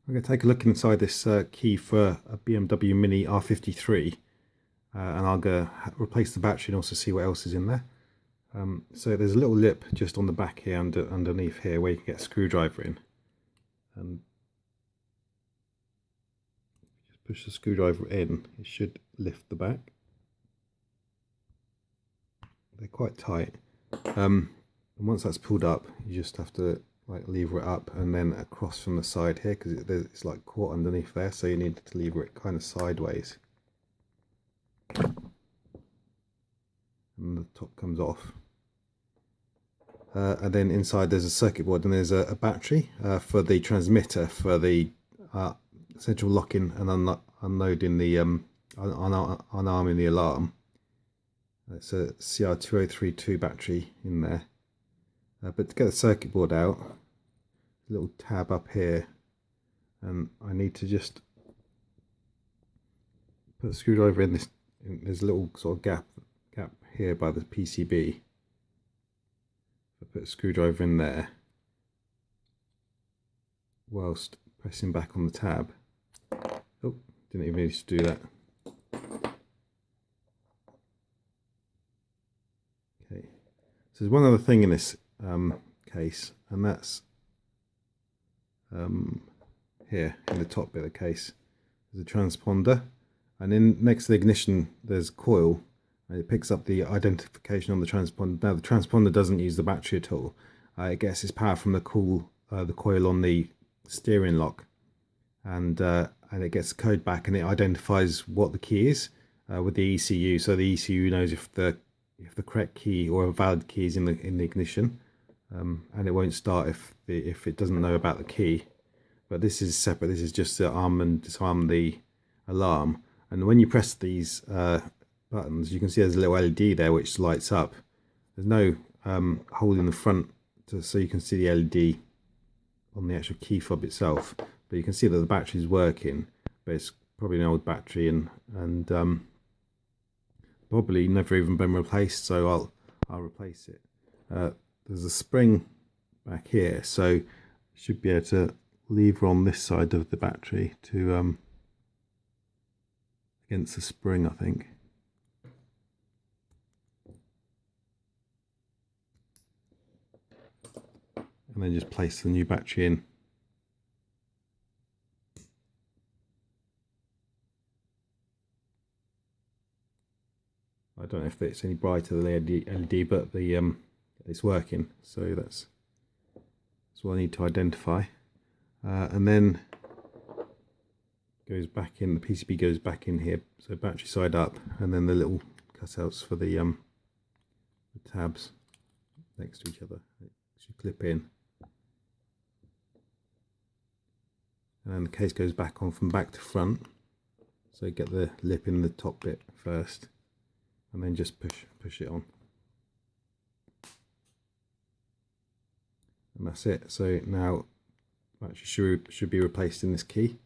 I'm going to take a look inside this key for a BMW Mini R53 and I'll go replace the battery and also see what else is in there. So there's a little lip just on the back here underneath here where you can get a screwdriver in. And just push the screwdriver in, it should lift the back. They're quite tight. And once that's pulled up, you just have to lever it up and then across from the side here, because it's like caught underneath there, so you need to lever it kind of sideways. And the top comes off. And then inside there's a circuit board and there's a battery for the transmitter for the central locking and unloading the unarming the alarm. It's a CR2032 battery in there. But to get the circuit board out, a little tab up here, and I need to just put the screwdriver in this. There's a little sort of gap here by the PCB. I put a screwdriver in there whilst pressing back on the tab. Oh, didn't even need to do that. Okay, so there's one other thing in this case, and that's here in the top bit of the case. There's a transponder, and in next to the ignition there's a coil, and it picks up the identification on the transponder. Now the transponder doesn't use the battery at all. It gets its power from the coil on the steering lock, and it gets the code back, and it identifies what the key is with the ECU. So the ECU knows if the correct key or a valid key is in the ignition, and it won't start if it doesn't know about the key. But this is separate. This is just to arm and disarm the alarm. And when you press these buttons, you can see there's a little LED there which lights up. There's no hole in the front so you can see the LED on the actual key fob itself, but you can see that the battery is working, but it's probably an old battery and probably never even been replaced, so I'll replace it. There's a spring back here, so you should be able to lever on this side of the battery to against the spring, I think. And then just place the new battery in. I don't know if it's any brighter than the LED, but it's working, so that's what I need to identify. And then goes back in, the PCB goes back in here, so battery side up, and then the little cutouts for the tabs next to each other. It should clip in. And then the case goes back on from back to front, so get the lip in the top bit first, and then just push it on. And that's it. So now battery should be replaced in this key.